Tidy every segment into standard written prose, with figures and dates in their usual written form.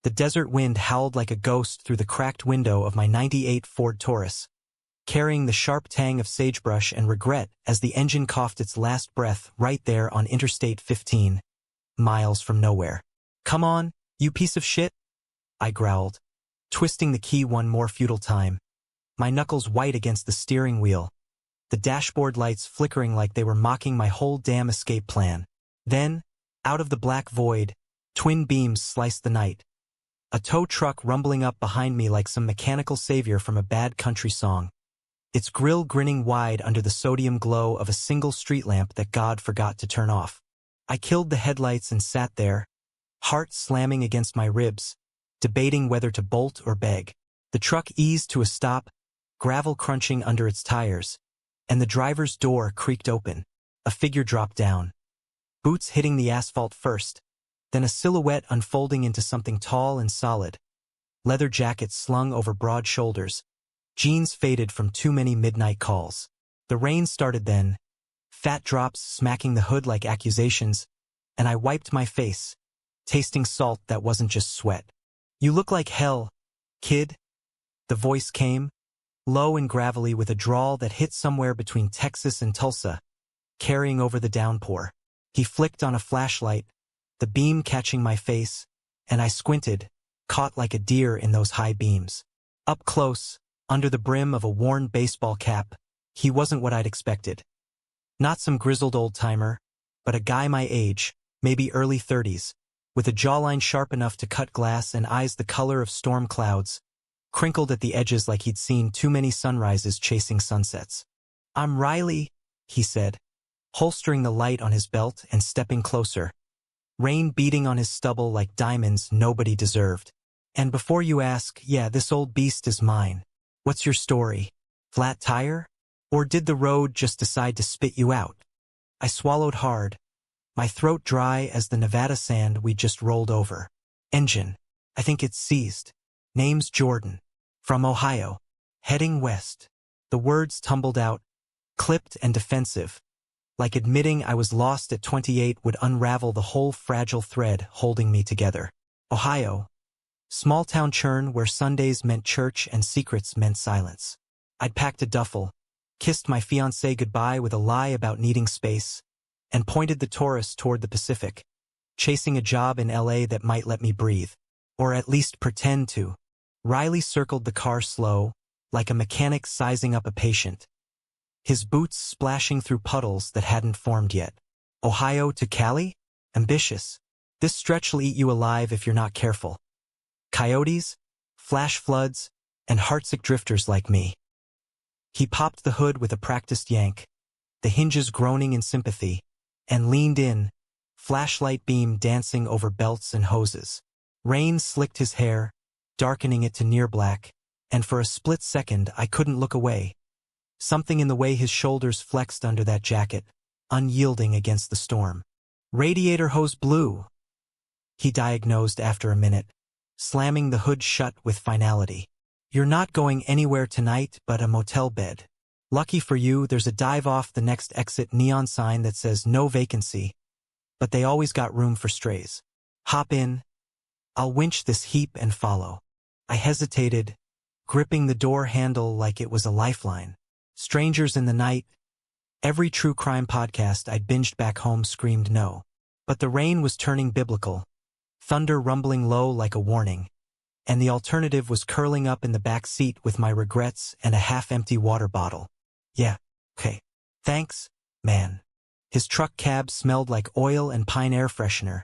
The desert wind howled like a ghost through the cracked window of my '98 Ford Taurus, carrying the sharp tang of sagebrush and regret as the engine coughed its last breath right there on Interstate 15, miles from nowhere. "Come on, you piece of shit," I growled, twisting the key one more futile time, my knuckles white against the steering wheel, the dashboard lights flickering like they were mocking my whole damn escape plan. Then, out of the black void, twin beams sliced the night. A tow truck rumbling up behind me like some mechanical savior from a bad country song, its grill grinning wide under the sodium glow of a single street lamp that God forgot to turn off. I killed the headlights and sat there, heart slamming against my ribs, debating whether to bolt or beg. The truck eased to a stop, gravel crunching under its tires, and the driver's door creaked open. A figure dropped down, boots hitting the asphalt first, then a silhouette unfolding into something tall and solid, leather jacket slung over broad shoulders, jeans faded from too many midnight calls. The rain started then, fat drops smacking the hood like accusations, and I wiped my face, tasting salt that wasn't just sweat. "You look like hell, kid," the voice came, low and gravelly with a drawl that hit somewhere between Texas and Tulsa, carrying over the downpour. He flicked on a flashlight, the beam catching my face, and I squinted, caught like a deer in those high beams. Up close, under the brim of a worn baseball cap, he wasn't what I'd expected. Not some grizzled old-timer, but a guy my age, maybe early 30s, with a jawline sharp enough to cut glass and eyes the color of storm clouds, crinkled at the edges like he'd seen too many sunrises chasing sunsets. "I'm Riley," he said, holstering the light on his belt and stepping closer, rain beating on his stubble like diamonds nobody deserved. "And before you ask, yeah, this old beast is mine. What's your story? Flat tire? Or did the road just decide to spit you out?" I swallowed hard, my throat dry as the Nevada sand we just rolled over. "Engine. I think it's seized. Name's Jordan. From Ohio. Heading west." The words tumbled out, clipped and defensive, like admitting I was lost at 28 would unravel the whole fragile thread holding me together. Ohio. Small-town churn where Sundays meant church and secrets meant silence. I'd packed a duffel, kissed my fiancée goodbye with a lie about needing space, and pointed the Taurus toward the Pacific, chasing a job in LA that might let me breathe, or at least pretend to. Riley circled the car slow, like a mechanic sizing up a patient, his boots splashing through puddles that hadn't formed yet. "Ohio to Cali? Ambitious. This stretch'll eat you alive if you're not careful. Coyotes, flash floods, and heartsick drifters like me." He popped the hood with a practiced yank, the hinges groaning in sympathy, and leaned in, flashlight beam dancing over belts and hoses. Rain slicked his hair, darkening it to near black, and for a split second I couldn't look away. Something in the way his shoulders flexed under that jacket, unyielding against the storm. "Radiator hose blew," he diagnosed after a minute, slamming the hood shut with finality. "You're not going anywhere tonight but a motel bed. Lucky for you, there's a dive-off the next exit neon sign that says no vacancy, but they always got room for strays. Hop in. I'll winch this heap and follow." I hesitated, gripping the door handle like it was a lifeline. Strangers in the night. Every true crime podcast I'd binged back home screamed no. But the rain was turning biblical, thunder rumbling low like a warning, and the alternative was curling up in the back seat with my regrets and a half-empty water bottle. "Yeah, okay. Thanks, man." His truck cab smelled like oil and pine air freshener,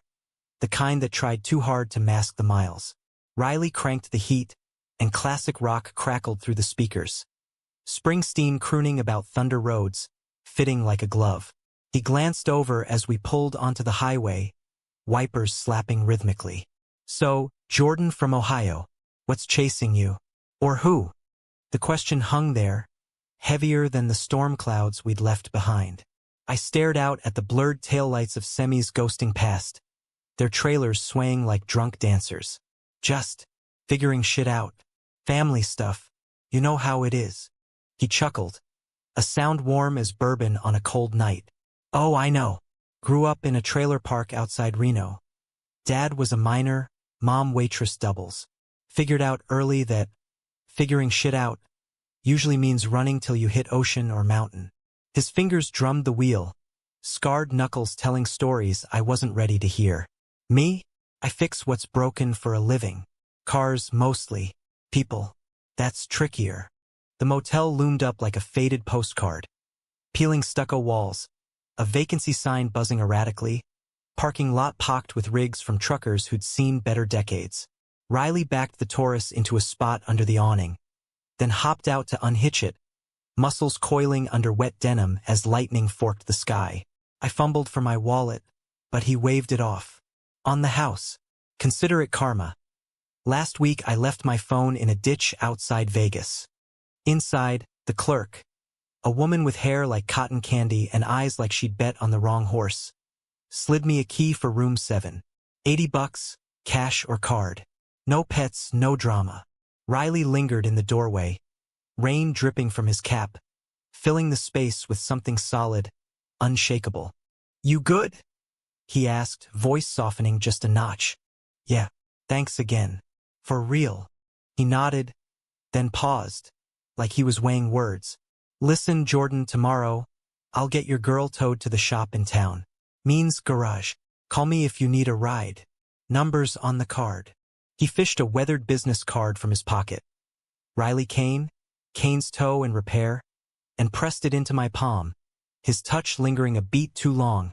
the kind that tried too hard to mask the miles. Riley cranked the heat, and classic rock crackled through the speakers. Springsteen crooning about Thunder Roads, fitting like a glove. He glanced over as we pulled onto the highway, wipers slapping rhythmically. "So, Jordan from Ohio, what's chasing you? Or who?" The question hung there, heavier than the storm clouds we'd left behind. I stared out at the blurred taillights of semis ghosting past, their trailers swaying like drunk dancers. "Just figuring shit out. Family stuff. You know how it is." He chuckled, a sound warm as bourbon on a cold night. "Oh, I know. Grew up in a trailer park outside Reno. Dad was a miner, mom waitress doubles. Figured out early that figuring shit out usually means running till you hit ocean or mountain. His fingers drummed the wheel, scarred knuckles telling stories I wasn't ready to hear. Me? I fix what's broken for a living. Cars, mostly. People. That's trickier. The motel loomed up like a faded postcard. Peeling stucco walls. A vacancy sign buzzing erratically. Parking lot pocked with rigs from truckers who'd seen better decades. Riley backed the Taurus into a spot under the awning, then hopped out to unhitch it, muscles coiling under wet denim as lightning forked the sky. I fumbled for my wallet, but he waved it off. On the house. Consider it karma. Last week I left my phone in a ditch outside Vegas. Inside, the clerk. A woman with hair like cotton candy and eyes like she'd bet on the wrong horse. Slid me a key for room 7. $80, cash or card. No pets, no drama. Riley lingered in the doorway, rain dripping from his cap, filling the space with something solid, unshakable. You good? He asked, voice softening just a notch. Yeah, thanks again. For real. He nodded, then paused, like he was weighing words. Listen, Jordan, tomorrow, I'll get your girl towed to the shop in town. Means garage. Call me if you need a ride. Numbers on the card. He fished a weathered business card from his pocket. Riley Kane, Kane's Toe and Repair, and pressed it into my palm, his touch lingering a beat too long,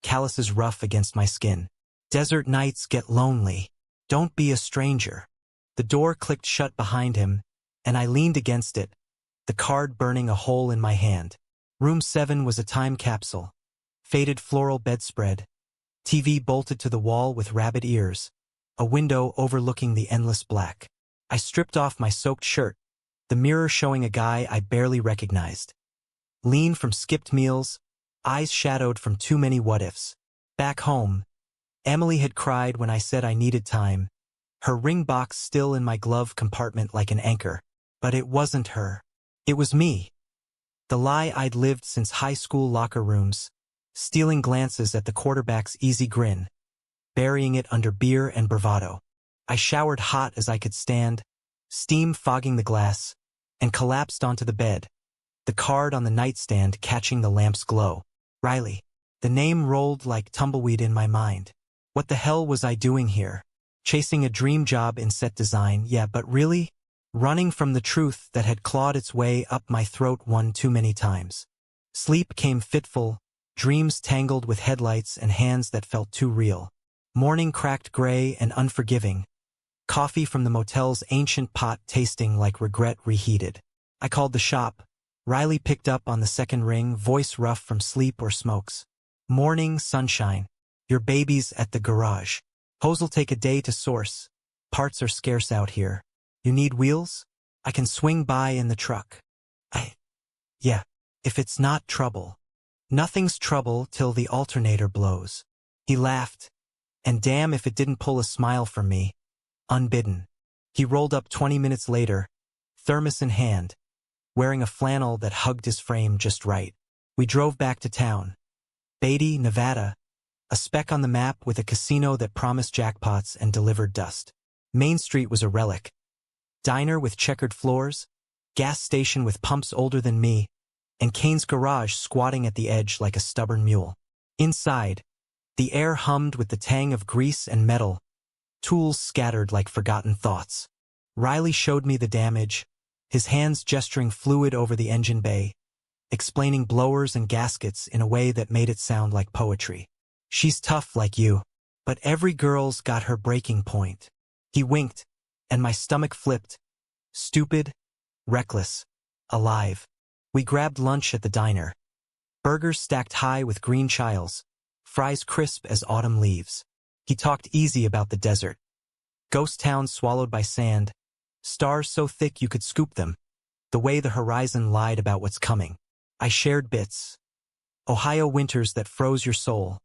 calluses rough against my skin. Desert nights get lonely. Don't be a stranger. The door clicked shut behind him, and I leaned against it, the card burning a hole in my hand. Room 7 was a time capsule. Faded floral bedspread. TV bolted to the wall with rabbit ears. A window overlooking the endless black. I stripped off my soaked shirt, the mirror showing a guy I barely recognized. Lean from skipped meals, eyes shadowed from too many what-ifs. Back home, Emily had cried when I said I needed time, her ring box still in my glove compartment like an anchor. But it wasn't her. It was me. The lie I'd lived since high school locker rooms, stealing glances at the quarterback's easy grin, burying it under beer and bravado. I showered hot as I could stand, steam fogging the glass, and collapsed onto the bed, the card on the nightstand catching the lamp's glow. Riley. The name rolled like tumbleweed in my mind. What the hell was I doing here? Chasing a dream job in set design, yeah, but really? Running from the truth that had clawed its way up my throat one too many times. Sleep came fitful, dreams tangled with headlights and hands that felt too real. Morning cracked gray and unforgiving. Coffee from the motel's ancient pot tasting like regret reheated. I called the shop. Riley picked up on the second ring, voice rough from sleep or smokes. Morning, sunshine. Your baby's at the garage. Hose'll take a day to source. Parts are scarce out here. You need wheels? I can swing by in the truck. Yeah, if it's not trouble. Nothing's trouble till the alternator blows. He laughed. And damn if it didn't pull a smile from me. Unbidden. He rolled up 20 minutes later, thermos in hand, wearing a flannel that hugged his frame just right. We drove back to town. Beatty, Nevada, a speck on the map with a casino that promised jackpots and delivered dust. Main Street was a relic. Diner with checkered floors, gas station with pumps older than me, and Kane's garage squatting at the edge like a stubborn mule. Inside, the air hummed with the tang of grease and metal, tools scattered like forgotten thoughts. Riley showed me the damage, his hands gesturing fluid over the engine bay, explaining blowers and gaskets in a way that made it sound like poetry. She's tough like you, but every girl's got her breaking point. He winked, and my stomach flipped. Stupid, reckless, alive. We grabbed lunch at the diner. Burgers stacked high with green chiles, fries crisp as autumn leaves. He talked easy about the desert. Ghost towns swallowed by sand, stars so thick you could scoop them, the way the horizon lied about what's coming. I shared bits. Ohio winters that froze your soul.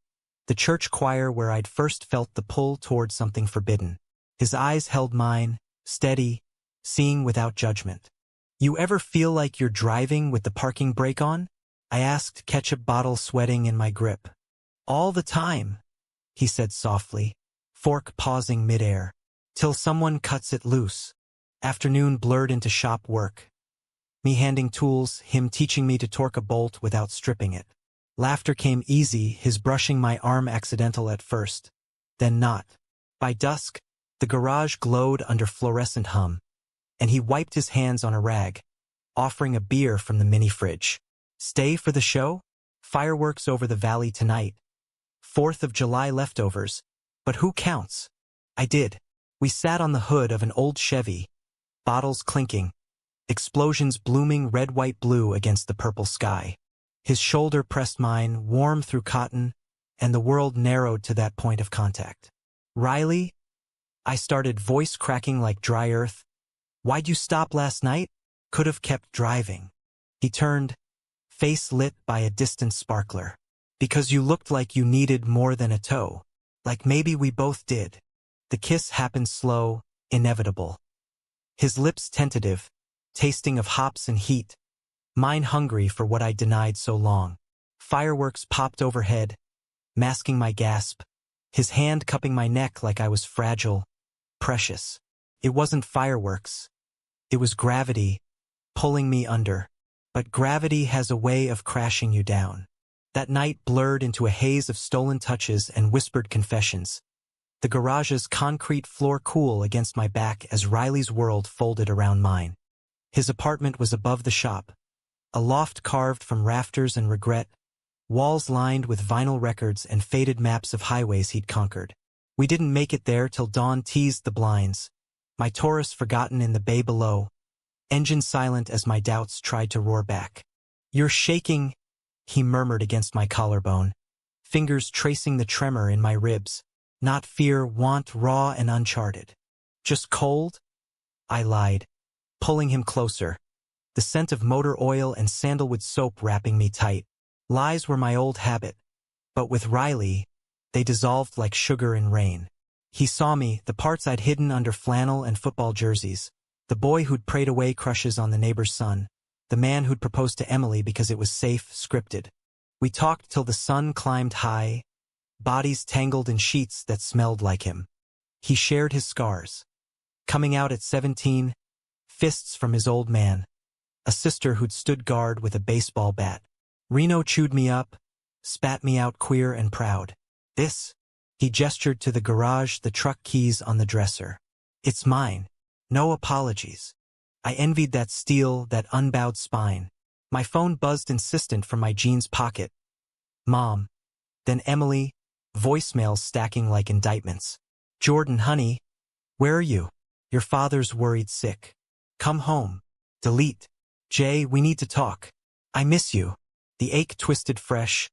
The church choir where I'd first felt the pull toward something forbidden. His eyes held mine, steady, seeing without judgment. You ever feel like you're driving with the parking brake on? I asked, ketchup bottle sweating in my grip. All the time, he said softly, fork pausing midair. Till someone cuts it loose. Afternoon blurred into shop work. Me handing tools, him teaching me to torque a bolt without stripping it. Laughter came easy, his brushing my arm accidental at first. Then not. By dusk, the garage glowed under fluorescent hum, and he wiped his hands on a rag, offering a beer from the mini-fridge. Stay for the show? Fireworks over the valley tonight. 4th of July leftovers. But who counts? I did. We sat on the hood of an old Chevy, bottles clinking, explosions blooming red, white, blue against the purple sky. His shoulder pressed mine, warm through cotton, and the world narrowed to that point of contact. Riley? I started, voice cracking like dry earth. Why'd you stop last night? Could have kept driving. He turned, face lit by a distant sparkler. Because you looked like you needed more than a tow. Like maybe we both did. The kiss happened slow, inevitable. His lips tentative, tasting of hops and heat. Mine hungry for what I denied so long. Fireworks popped overhead, masking my gasp. His hand cupping my neck like I was fragile, precious. It wasn't fireworks. It was gravity, pulling me under. But gravity has a way of crashing you down. That night blurred into a haze of stolen touches and whispered confessions. The garage's concrete floor cool against my back as Riley's world folded around mine. His apartment was above the shop. A loft carved from rafters and regret, walls lined with vinyl records and faded maps of highways he'd conquered. We didn't make it there till dawn teased the blinds, my Taurus forgotten in the bay below, engine silent as my doubts tried to roar back. You're shaking, he murmured against my collarbone, fingers tracing the tremor in my ribs. Not fear, want, raw and uncharted. Just cold? I lied, pulling him closer, the scent of motor oil and sandalwood soap wrapping me tight. Lies were my old habit, but with Riley, they dissolved like sugar in rain. He saw me, the parts I'd hidden under flannel and football jerseys, the boy who'd prayed away crushes on the neighbor's son, the man who'd proposed to Emily because it was safe, scripted. We talked till the sun climbed high, bodies tangled in sheets that smelled like him. He shared his scars. Coming out at 17, fists from his old man, a sister who'd stood guard with a baseball bat. Reno chewed me up, spat me out queer and proud. This? He gestured to the garage, the truck keys on the dresser. It's mine. No apologies. I envied that steel, that unbowed spine. My phone buzzed insistent from my jeans pocket. Mom. Then Emily, voicemails stacking like indictments. Jordan, honey, where are you? Your father's worried sick. Come home. Delete. Jay, we need to talk. I miss you. The ache twisted fresh,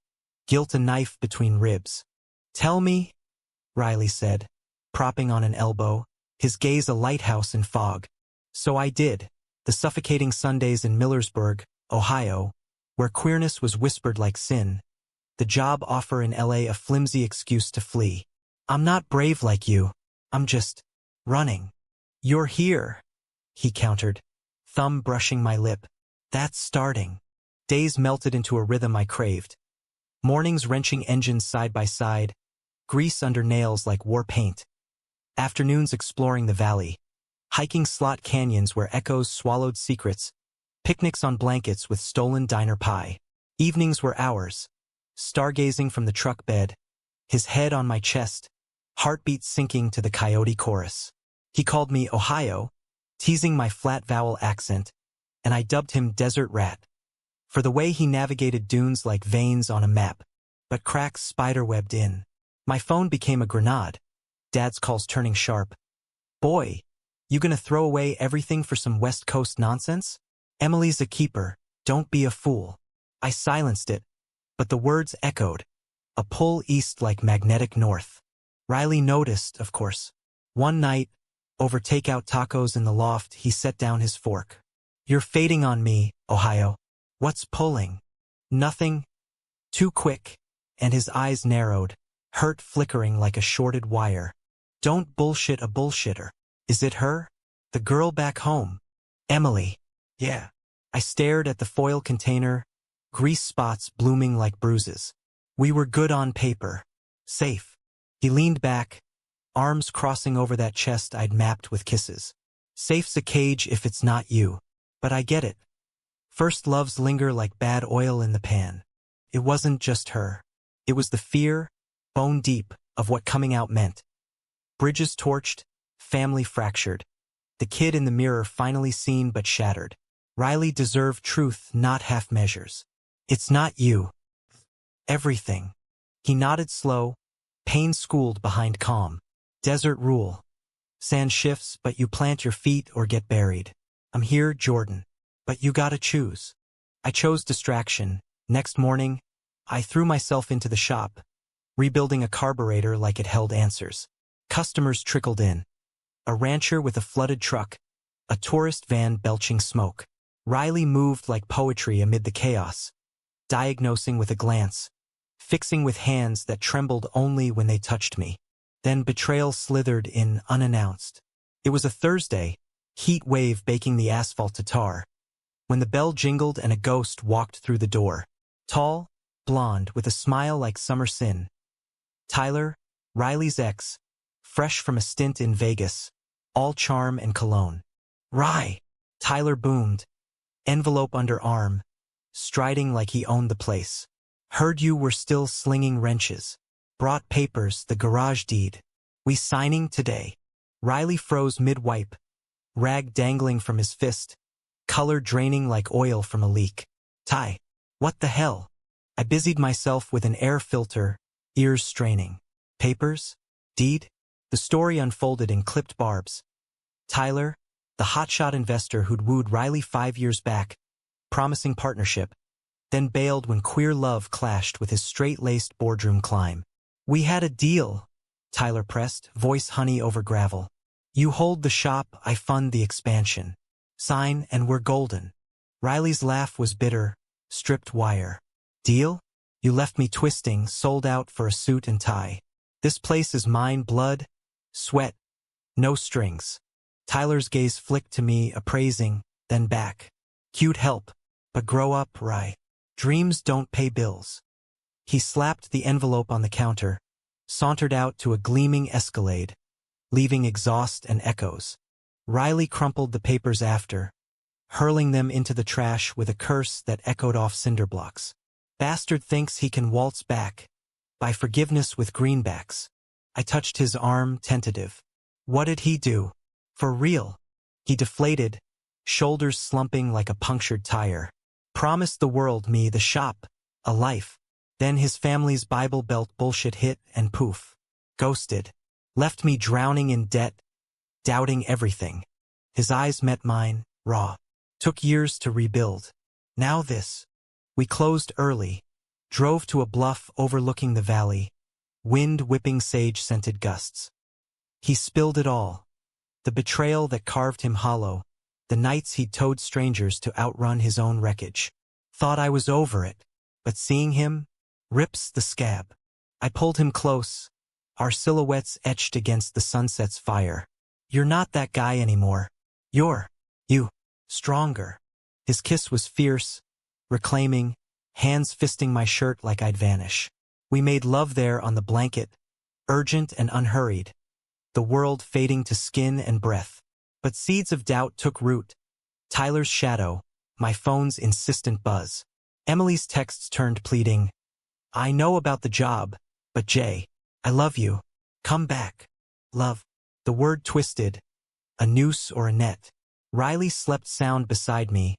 guilt a knife between ribs. Tell me, Riley said, propping on an elbow, his gaze a lighthouse in fog. So I did. The suffocating Sundays in Millersburg, Ohio, where queerness was whispered like sin. The job offer in LA a flimsy excuse to flee. I'm not brave like you. I'm just running. You're here, he countered, thumb brushing my lip. That's starting. Days melted into a rhythm I craved. Mornings wrenching engines side by side, grease under nails like war paint. Afternoons exploring the valley, hiking slot canyons where echoes swallowed secrets, picnics on blankets with stolen diner pie. Evenings were ours, stargazing from the truck bed, his head on my chest, heartbeat sinking to the coyote chorus. He called me Ohio, teasing my flat vowel accent, and I dubbed him Desert Rat, for the way he navigated dunes like veins on a map, but cracks spiderwebbed in. My phone became a grenade, Dad's calls turning sharp. Boy, you gonna throw away everything for some West Coast nonsense? Emily's a keeper, don't be a fool. I silenced it, but the words echoed, a pull east like magnetic north. Riley noticed, of course. One night, over takeout tacos in the loft, he set down his fork. You're fading on me, Ohio. What's pulling? Nothing. Too quick. And his eyes narrowed, hurt flickering like a shorted wire. Don't bullshit a bullshitter. Is it her? The girl back home? Emily. Yeah. I stared at the foil container, grease spots blooming like bruises. We were good on paper. Safe. He leaned back, arms crossing over that chest I'd mapped with kisses. Safe's a cage if it's not you. But I get it. First loves linger like bad oil in the pan. It wasn't just her. It was the fear, bone deep, of what coming out meant. Bridges torched, family fractured. The kid in the mirror finally seen but shattered. Riley deserved truth, not half measures. It's not you. Everything. He nodded slow, pain schooled behind calm. Desert rule. Sand shifts, but you plant your feet or get buried. I'm here, Jordan. But you gotta choose. I chose distraction. Next morning, I threw myself into the shop, rebuilding a carburetor like it held answers. Customers trickled in. A rancher with a flooded truck, a tourist van belching smoke. Riley moved like poetry amid the chaos, diagnosing with a glance, fixing with hands that trembled only when they touched me. Then betrayal slithered in unannounced. It was a Thursday, heat wave baking the asphalt to tar, when the bell jingled and a ghost walked through the door. Tall, blonde, with a smile like summer sin. Tyler, Riley's ex, fresh from a stint in Vegas, all charm and cologne. "Rye!" Tyler boomed, envelope under arm, striding like he owned the place. "Heard you were still slinging wrenches. Brought papers, the garage deed. We signing today." Riley froze mid-wipe, rag dangling from his fist, color draining like oil from a leak. "Ty, what the hell?" I busied myself with an air filter, ears straining. "Papers? Deed?" The story unfolded in clipped barbs. Tyler, the hotshot investor who'd wooed Riley 5 years back, promising partnership, then bailed when queer love clashed with his straight-laced boardroom climb. "We had a deal," Tyler pressed, voice honey over gravel. "You hold the shop, I fund the expansion. Sign and we're golden." Riley's laugh was bitter, stripped wire. "Deal? You left me twisting, sold out for a suit and tie. This place is mine, blood, sweat, no strings." Tyler's gaze flicked to me, appraising, then back. "Cute help, but grow up, Rye. Dreams don't pay bills." He slapped the envelope on the counter, sauntered out to a gleaming Escalade, leaving exhaust and echoes. Riley crumpled the papers after, hurling them into the trash with a curse that echoed off cinder blocks. "Bastard thinks he can waltz back. Buy forgiveness with greenbacks." I touched his arm, tentative. "What did he do? For real?" He deflated, shoulders slumping like a punctured tire. "Promised the world, me, the shop, a life." Then his family's Bible Belt bullshit hit and poof. Ghosted. Left me drowning in debt, doubting everything. His eyes met mine, raw. Took years to rebuild. Now this. We closed early. Drove to a bluff overlooking the valley. Wind whipping sage-scented gusts. He spilled it all. The betrayal that carved him hollow. The nights he'd towed strangers to outrun his own wreckage. Thought I was over it. But seeing him, rips the scab. I pulled him close, our silhouettes etched against the sunset's fire. "You're not that guy anymore. You're, you, stronger." His kiss was fierce, reclaiming, hands fisting my shirt like I'd vanish. We made love there on the blanket, urgent and unhurried, the world fading to skin and breath. But seeds of doubt took root. Tyler's shadow, my phone's insistent buzz. Emily's texts turned pleading. "I know about the job, but Jay, I love you. Come back. Love." The word twisted, a noose or a net. Riley slept sound beside me,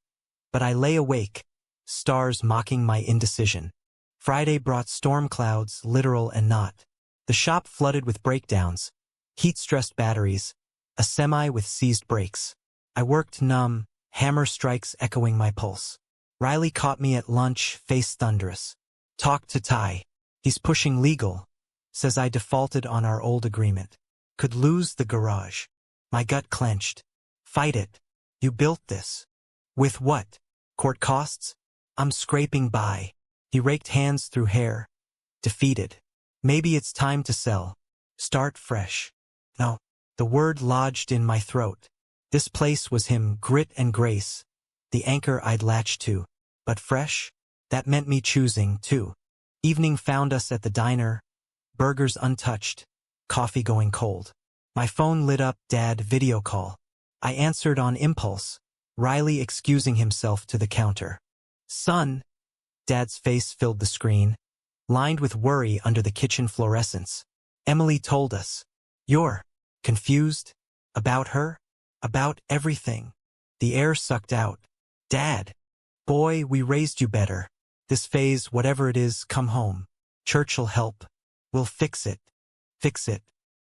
but I lay awake, stars mocking my indecision. Friday brought storm clouds, literal and not. The shop flooded with breakdowns, heat-stressed batteries, a semi with seized brakes. I worked numb, hammer strikes echoing my pulse. Riley caught me at lunch, face thunderous. "Talk to Ty. He's pushing legal. Says I defaulted on our old agreement. Could lose the garage." My gut clenched. "Fight it. You built this." "With what? Court costs? I'm scraping by." He raked hands through hair. Defeated. "Maybe it's time to sell. Start fresh." No. The word lodged in my throat. This place was him, grit and grace, the anchor I'd latched to. But fresh? That meant me choosing, too. Evening found us at the diner, burgers untouched, coffee going cold. My phone lit up, Dad, video call. I answered on impulse, Riley excusing himself to the counter. Son, Dad's face filled the screen, lined with worry under the kitchen fluorescence. Emily told us. You're confused? About her? About everything? The air sucked out. Dad. Boy, we raised you better. This phase, whatever it is, come home. Church'll help. We'll fix it. Fix it.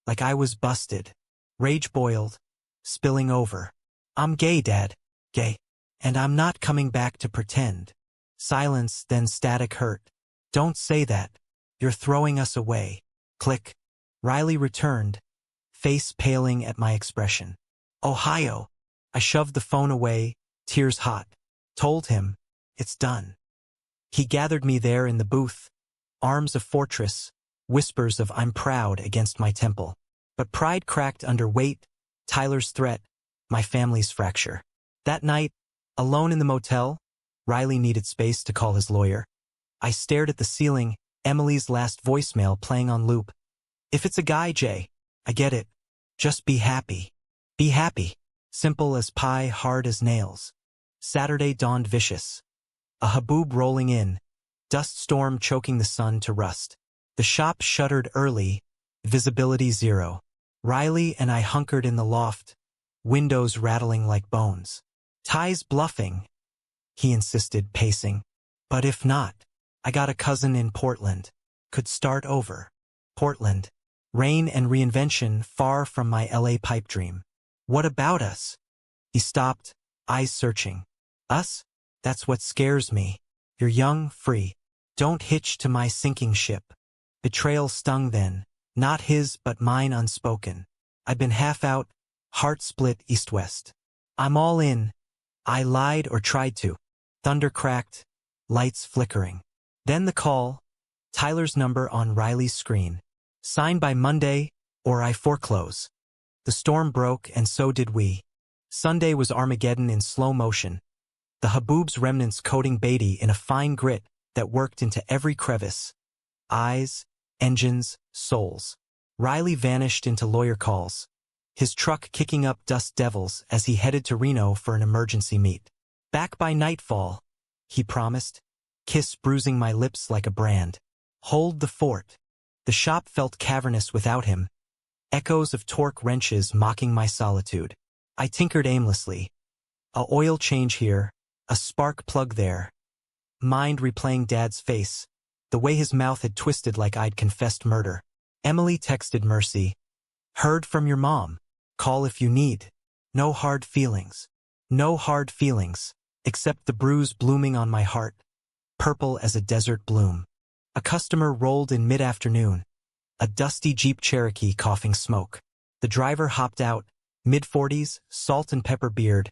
Like I was busted. Rage boiled. Spilling over. I'm gay, Dad. Gay. And I'm not coming back to pretend. Silence, then static hurt. Don't say that. You're throwing us away. Click. Riley returned, face paling at my expression. Ohio. I shoved the phone away, tears hot. Told him, it's done. He gathered me there in the booth, arms a fortress, whispers of I'm proud against my temple. But pride cracked under weight, Tyler's threat, my family's fracture. That night, alone in the motel, Riley needed space to call his lawyer. I stared at the ceiling, Emily's last voicemail playing on loop. If it's a guy, Jay, I get it. Just be happy. Be happy. Simple as pie, hard as nails. Saturday dawned vicious. A haboob rolling in, dust storm choking the sun to rust. The shop shuttered early, visibility zero. Riley and I hunkered in the loft, windows rattling like bones. Ty's bluffing, he insisted, pacing. But if not, I got a cousin in Portland. Could start over. Portland. Rain and reinvention far from my LA pipe dream. What about us? He stopped, eyes searching. Us? That's what scares me. You're young, free. Don't hitch to my sinking ship. Betrayal stung then, not his but mine unspoken. I've been half out, heart split east-west. I'm all in. I lied or tried to. Thunder cracked, lights flickering. Then the call, Tyler's number on Riley's screen. Sign by Monday, or I foreclose. The storm broke, and so did we. Sunday was Armageddon in slow motion. The haboob's remnants coating Beatty in a fine grit that worked into every crevice. Eyes, engines, souls. Riley vanished into lawyer calls, his truck kicking up dust devils as he headed to Reno for an emergency meet. Back by nightfall, he promised, kiss bruising my lips like a brand. Hold the fort. The shop felt cavernous without him, echoes of torque wrenches mocking my solitude. I tinkered aimlessly. A oil change here, a spark plug there. Mind replaying Dad's face, the way his mouth had twisted like I'd confessed murder. Emily texted Mercy. Heard from your mom. Call if you need. No hard feelings. No hard feelings, except the bruise blooming on my heart, purple as a desert bloom. A customer rolled in mid-afternoon, a dusty Jeep Cherokee coughing smoke. The driver hopped out, mid-40s, salt and pepper beard,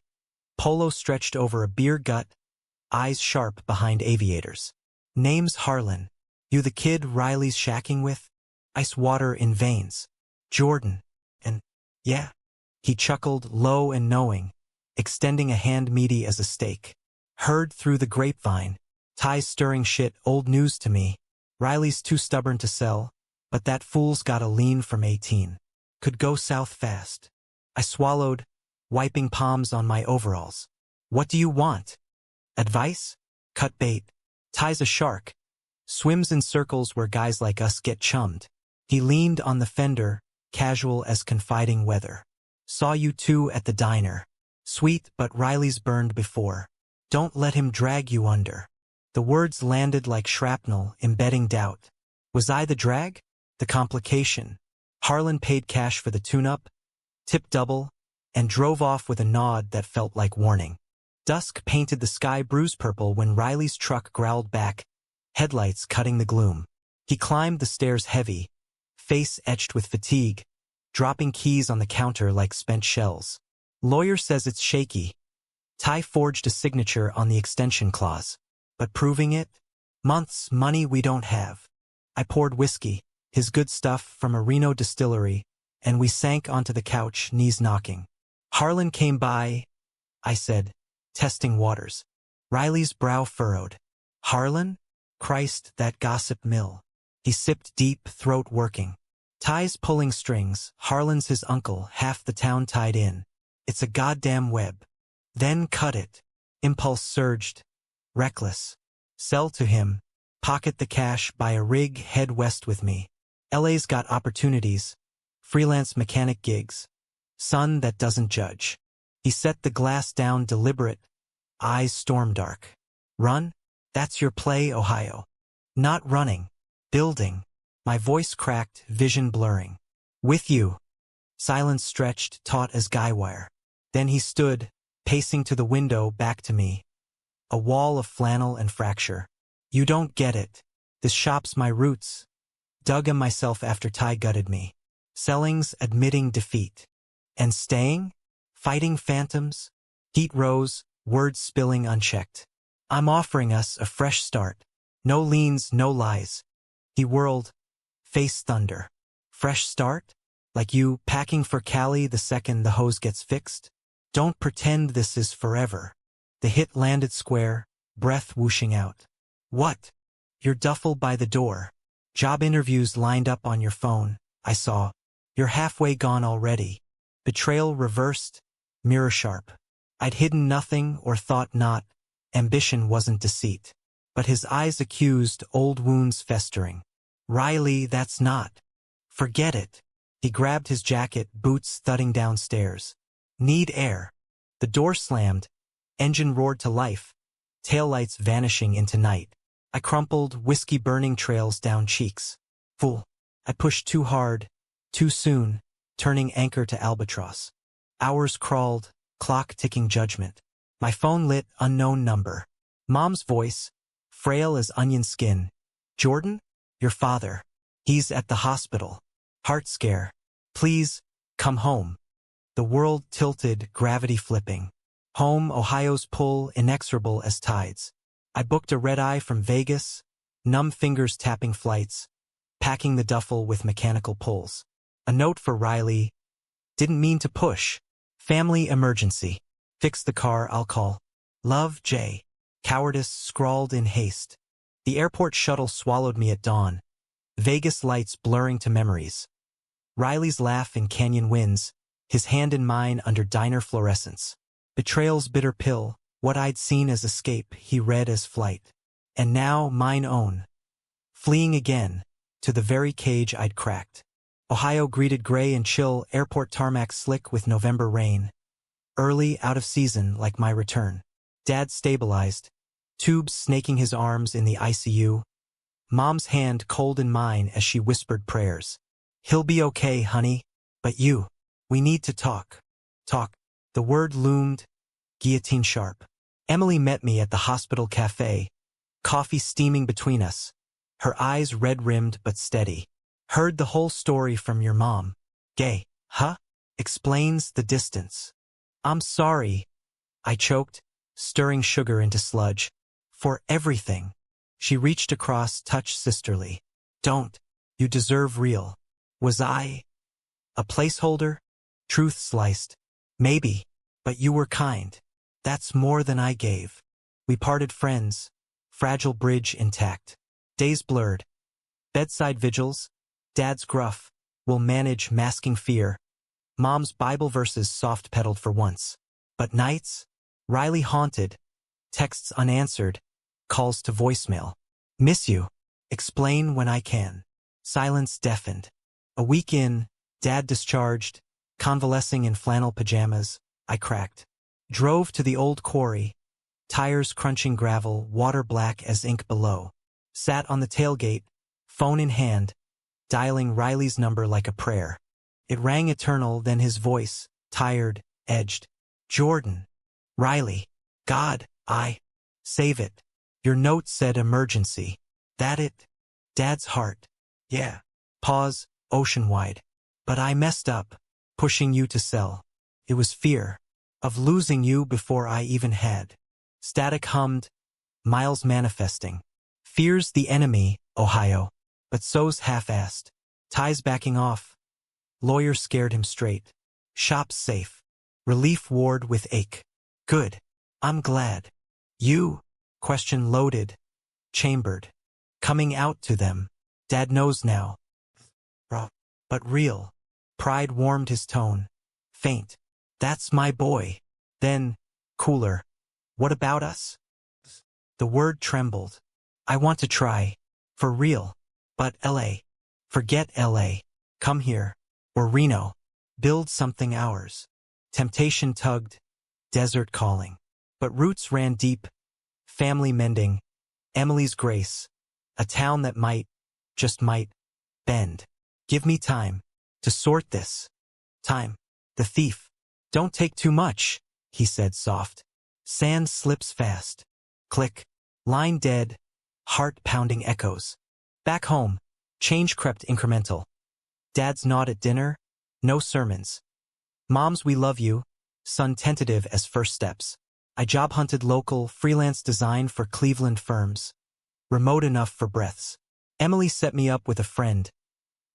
polo stretched over a beer gut, eyes sharp behind aviators. Name's Harlan. You the kid Riley's shacking with? Ice water in veins. Jordan. And, yeah. He chuckled, low and knowing, extending a hand meaty as a steak. Heard through the grapevine. Ty's stirring shit, old news to me. Riley's too stubborn to sell, but that fool's got a lean from 18. Could go south fast. I swallowed, wiping palms on my overalls. What do you want? Advice? Cut bait. Ty's a shark. Swims in circles where guys like us get chummed. He leaned on the fender, casual as confiding weather. Saw you two at the diner. Sweet, but Riley's burned before. Don't let him drag you under. The words landed like shrapnel, embedding doubt. Was I the drag? The complication. Harlan paid cash for the tune-up, tipped double, and drove off with a nod that felt like warning. Dusk painted the sky bruise purple when Riley's truck growled back, headlights cutting the gloom. He climbed the stairs heavy, face etched with fatigue, dropping keys on the counter like spent shells. Lawyer says it's shaky. Ty forged a signature on the extension clause. But proving it? Months, money we don't have. I poured whiskey, his good stuff from a Reno distillery, and we sank onto the couch, knees knocking. Harlan came by, I said, testing waters. Riley's brow furrowed. Harlan? Christ, that gossip mill. He sipped deep, throat working. Ty's pulling strings, Harlan's his uncle, half the town tied in. It's a goddamn web. Then cut it. Impulse surged. Reckless. Sell to him. Pocket the cash, buy a rig, head west with me. LA's got opportunities. Freelance mechanic gigs. Sun that doesn't judge. He set the glass down deliberate. Eyes storm dark. Run? That's your play, Ohio. Not running. Building. My voice cracked, vision blurring. With you. Silence stretched, taut as guy wire. Then he stood, pacing to the window, back to me. A wall of flannel and fracture. You don't get it. This shop's my roots. Dug 'em myself after Ty gutted me. Sellings admitting defeat. And staying? Fighting phantoms? Heat rose, words spilling unchecked. I'm offering us a fresh start. No liens, no lies. He whirled. Face thunder. Fresh start? Like you packing for Cali the second the hose gets fixed? Don't pretend this is forever. The hit landed square, breath whooshing out. What? Your duffel by the door. Job interviews lined up on your phone, I saw. You're halfway gone already. Betrayal reversed, mirror sharp. I'd hidden nothing or thought not. Ambition wasn't deceit. But his eyes accused, old wounds festering. Riley, that's not. Forget it. He grabbed his jacket, boots thudding downstairs. Need air. The door slammed. Engine roared to life. Taillights vanishing into night. I crumpled, whiskey burning trails down cheeks. Fool. I pushed too hard, too soon, turning anchor to albatross. Hours crawled, clock ticking judgment. My phone lit, unknown number. Mom's voice, frail as onion skin. Jordan? Your father. He's at the hospital. Heart scare. Please, come home. The world tilted, gravity flipping. Home, Ohio's pull, inexorable as tides. I booked a red-eye from Vegas, numb fingers tapping flights, packing the duffel with mechanical pulls. A note for Riley. Didn't mean to push. Family emergency. Fix the car, I'll call. Love, Jay. Cowardice scrawled in haste. The airport shuttle swallowed me at dawn. Vegas lights blurring to memories. Riley's laugh in canyon winds, his hand in mine under diner fluorescence. Betrayal's bitter pill, what I'd seen as escape, he read as flight. And now mine own. Fleeing again, to the very cage I'd cracked. Ohio greeted gray and chill, airport tarmac slick with November rain. Early, out of season, like my return. Dad stabilized, tubes snaking his arms in the ICU. Mom's hand cold in mine as she whispered prayers. He'll be okay, honey. But you, we need to talk. Talk. The word loomed, guillotine sharp. Emily met me at the hospital cafe, coffee steaming between us, her eyes red-rimmed but steady. Heard the whole story from your mom. Gay, huh? Explains the distance. I'm sorry, I choked, stirring sugar into sludge. For everything. She reached across, touched sisterly. Don't. You deserve real. Was I a placeholder? Truth sliced. Maybe. But you were kind. That's more than I gave. We parted friends. Fragile bridge intact. Days blurred. Bedside vigils. Dad's gruff. We'll manage masking fear. Mom's Bible verses soft-pedaled for once. But nights? Riley haunted. Texts unanswered. Calls to voicemail. Miss you. Explain when I can. Silence deafened. A week in, Dad discharged, convalescing in flannel pajamas, I cracked. Drove to the old quarry, tires crunching gravel, water black as ink below. Sat on the tailgate, phone in hand, dialing Riley's number like a prayer. It rang eternal, then his voice, tired, edged. Jordan. Riley. God, save it. Your note said emergency. That it? Dad's heart. Yeah. Pause, ocean-wide. But I messed up, pushing you to sell. It was fear of losing you before I even had. Static hummed, miles manifesting. Fear's the enemy, Ohio. But so's half-assed. Ties backing off. Lawyer scared him straight. Shop's safe. Relief ward with ache. Good. I'm glad. You? Question loaded. Chambered. Coming out to them. Dad knows now. but real. Pride warmed his tone. Faint. That's my boy. Then, cooler. What about us? The word trembled. I want to try. For real. But LA. Forget LA. Come here. Or Reno. Build something ours. Temptation tugged. Desert calling. But roots ran deep. Family mending. Emily's grace. A town that might, just might, bend. Give me time to sort this. Time. The thief. Don't take too much, he said soft. Sand slips fast. Click. Line dead. Heart-pounding echoes. Back home. Change crept incremental. Dad's nod at dinner. No sermons. Moms, we love you. Son tentative as first steps. I job hunted local, freelance design for Cleveland firms. Remote enough for breaths. Emily set me up with a friend.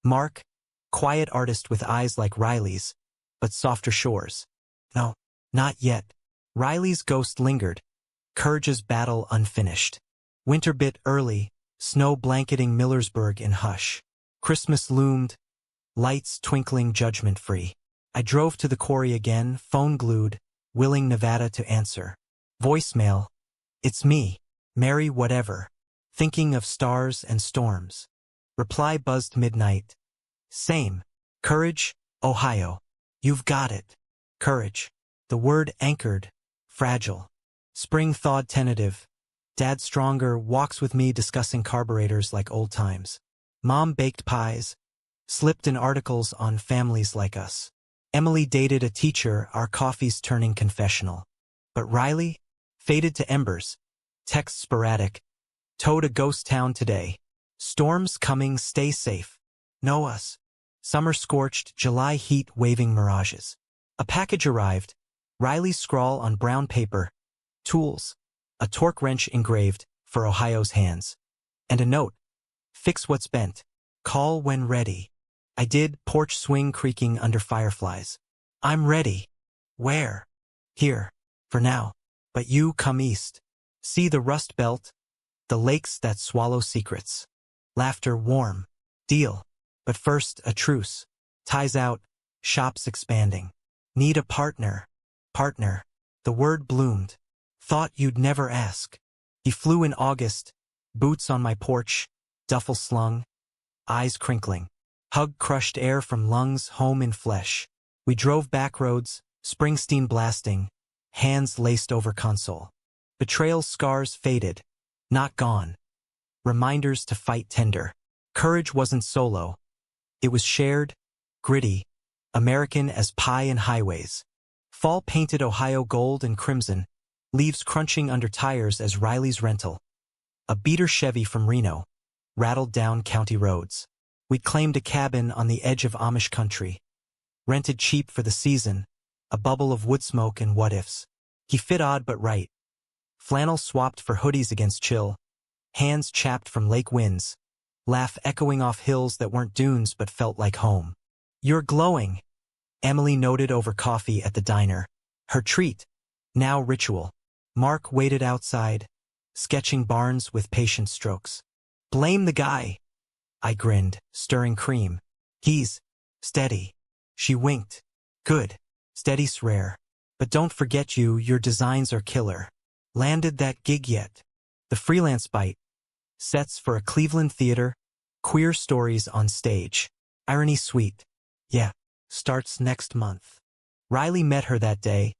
Mark, quiet artist with eyes like Riley's, but softer shores. No, not yet. Riley's ghost lingered. Courage's battle unfinished. Winter bit early, snow blanketing Millersburg in hush. Christmas loomed, lights twinkling judgment-free. I drove to the quarry again, phone glued, willing Nevada to answer. Voicemail. It's me, Mary whatever. Thinking of stars and storms. Reply buzzed midnight. Same. Courage, Ohio. You've got it. Courage. The word anchored. Fragile. Spring thawed tentative. Dad stronger, walks with me discussing carburetors like old times. Mom baked pies. Slipped in articles on families like us. Emily dated a teacher, our coffees turning confessional. But Riley? Faded to embers. Text sporadic. Towed a ghost town today. Storms coming, stay safe. Know us. Summer scorched, July heat waving mirages. A package arrived. Riley's scrawl on brown paper. Tools. A torque wrench engraved, for Ohio's hands. And a note. Fix what's bent. Call when ready. I did, porch swing creaking under fireflies. I'm ready. Where? Here. For now. But you come east. See the Rust Belt? The lakes that swallow secrets. Laughter warm. Deal. But first, a truce. Ties out. Shops expanding. Need a partner. Partner. The word bloomed. Thought you'd never ask. He flew in August. Boots on my porch. Duffel slung. Eyes crinkling. Hug crushed air from lungs, home in flesh. We drove back roads, Springsteen blasting. Hands laced over console. Betrayal scars faded. Not gone. Reminders to fight tender. Courage wasn't solo. It was shared, gritty, American as pie and highways. Fall painted Ohio gold and crimson, leaves crunching under tires as Riley's rental. A beater Chevy from Reno, rattled down county roads. We claimed a cabin on the edge of Amish country. Rented cheap for the season, a bubble of wood smoke and what-ifs. He fit odd but right. Flannel swapped for hoodies against chill. Hands chapped from lake winds. Laugh echoing off hills that weren't dunes but felt like home. You're glowing, Emily noted over coffee at the diner. Her treat, now ritual. Mark waited outside, sketching barns with patient strokes. Blame the guy. I grinned, stirring cream. He's steady. She winked. Good. Steady's rare. But don't forget your designs are killer. Landed that gig yet? The freelance bite. Sets for a Cleveland theater. Queer stories on stage. Irony sweet. Yeah. Starts next month. Riley met her that day.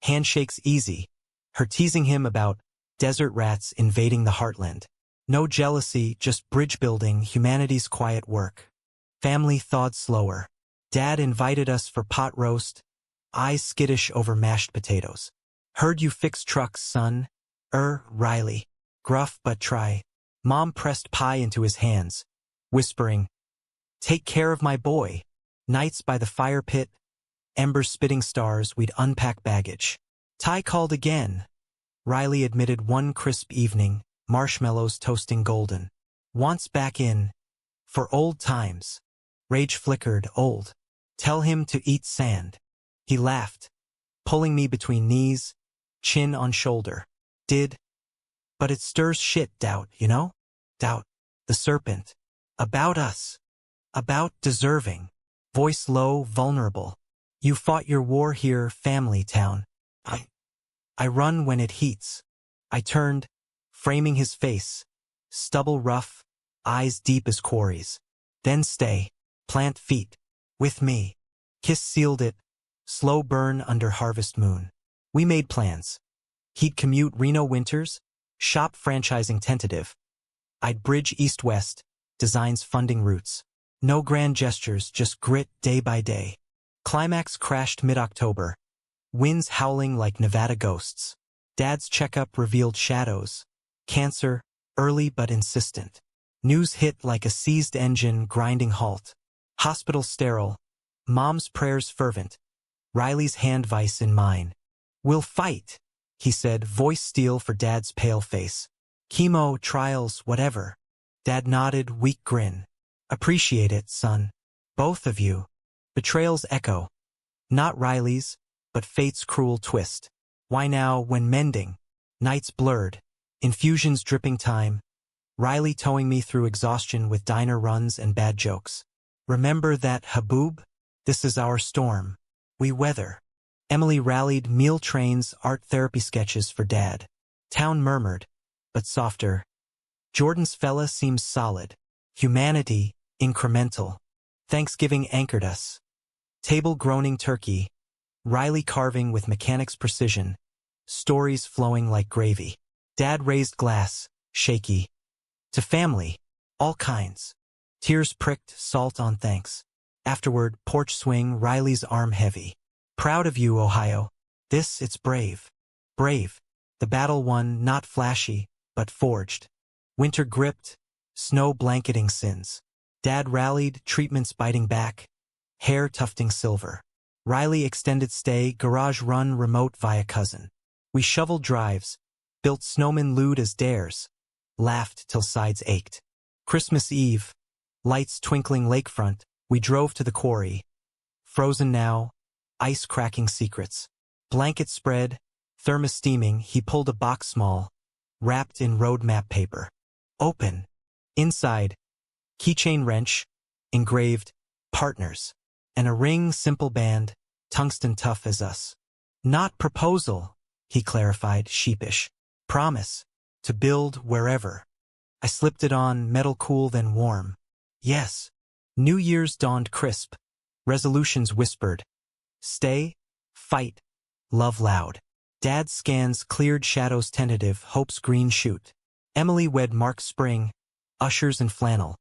Handshakes easy. Her teasing him about desert rats invading the heartland. No jealousy, just bridge building, humanity's quiet work. Family thawed slower. Dad invited us for pot roast. Eyes skittish over mashed potatoes. Heard you fix trucks, son. Riley. Gruff but try. Mom pressed pie into his hands, whispering, take care of my boy. Nights by the fire pit, embers spitting stars, we'd unpack baggage. Ty called again. Riley admitted one crisp evening, marshmallows toasting golden. Wants back in. For old times. Rage flickered, old. Tell him to eat sand. He laughed, pulling me between knees, chin on shoulder. Did. But it stirs shit, doubt, you know? Doubt. The serpent. About us. About deserving. Voice low, vulnerable. You fought your war here, family town. I run when it heats. I turned, framing his face. Stubble rough, eyes deep as quarries. Then stay, plant feet, with me. Kiss sealed it, slow burn under harvest moon. We made plans. He'd commute Reno winters, shop franchising tentative. I'd bridge east-west, designs funding routes. No grand gestures, just grit day by day. Climax crashed mid-October. Winds howling like Nevada ghosts. Dad's checkup revealed shadows. Cancer, early but insistent. News hit like a seized engine grinding halt. Hospital sterile. Mom's prayers fervent. Riley's hand vice in mine. We'll fight, he said, voice steel for Dad's pale face. Chemo, trials, whatever. Dad nodded, weak grin. Appreciate it, son. Both of you. Betrayal's echo. Not Riley's, but fate's cruel twist. Why now, when mending? Nights blurred. Infusions dripping time. Riley towing me through exhaustion with diner runs and bad jokes. Remember that, Haboob? This is our storm. We weather. Emily rallied meal trains, art therapy sketches for Dad. Town murmured, but softer. Jordan's fella seems solid. Humanity, incremental. Thanksgiving anchored us. Table groaning turkey. Riley carving with mechanic's precision. Stories flowing like gravy. Dad raised glass, shaky. To family, all kinds. Tears pricked, salt on thanks. Afterward, porch swing, Riley's arm heavy. Proud of you, Ohio. This, it's brave. Brave. The battle won, not flashy, but forged. Winter gripped, snow blanketing sins. Dad rallied, treatments biting back. Hair tufting silver. Riley extended stay, garage run remote via cousin. We shoveled drives, built snowmen lewd as dares. Laughed till sides ached. Christmas Eve, lights twinkling lakefront, we drove to the quarry. Frozen now, ice cracking secrets. Blanket spread, thermos steaming, he pulled a box small, wrapped in road map paper. Open. Inside, keychain wrench, engraved, partners. And a ring, simple band, tungsten tough as us. Not proposal, he clarified, sheepish. Promise, to build wherever. I slipped it on, metal cool then warm. Yes. New Year's dawned crisp. Resolutions whispered. Stay, fight, love loud. Dad's scans cleared shadows tentative, hope's green shoot. Emily wed Mark spring, ushers and flannel.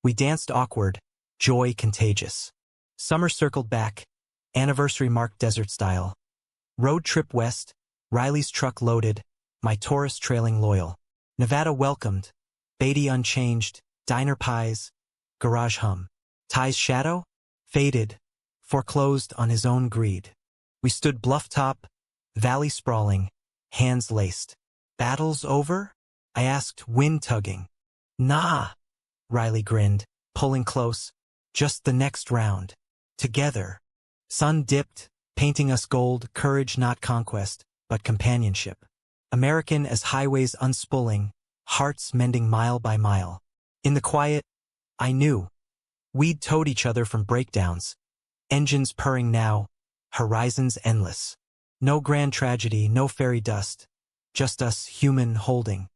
We danced awkward, joy contagious. Summer circled back, anniversary marked desert style. Road trip west, Riley's truck loaded, my Taurus trailing loyal. Nevada welcomed, Beatty unchanged, diner pies, garage hum. Ty's shadow? Faded, foreclosed on his own greed. We stood bluff top, valley sprawling, hands laced. Battles over? I asked, wind tugging. Nah, Riley grinned, pulling close. Just the next round. Together. Sun dipped, painting us gold, courage not conquest, but companionship. American as highways unspooling, hearts mending mile by mile. In the quiet, I knew. We'd towed each other from breakdowns. Engines purring now, horizons endless. No grand tragedy, no fairy dust. Just us human holding.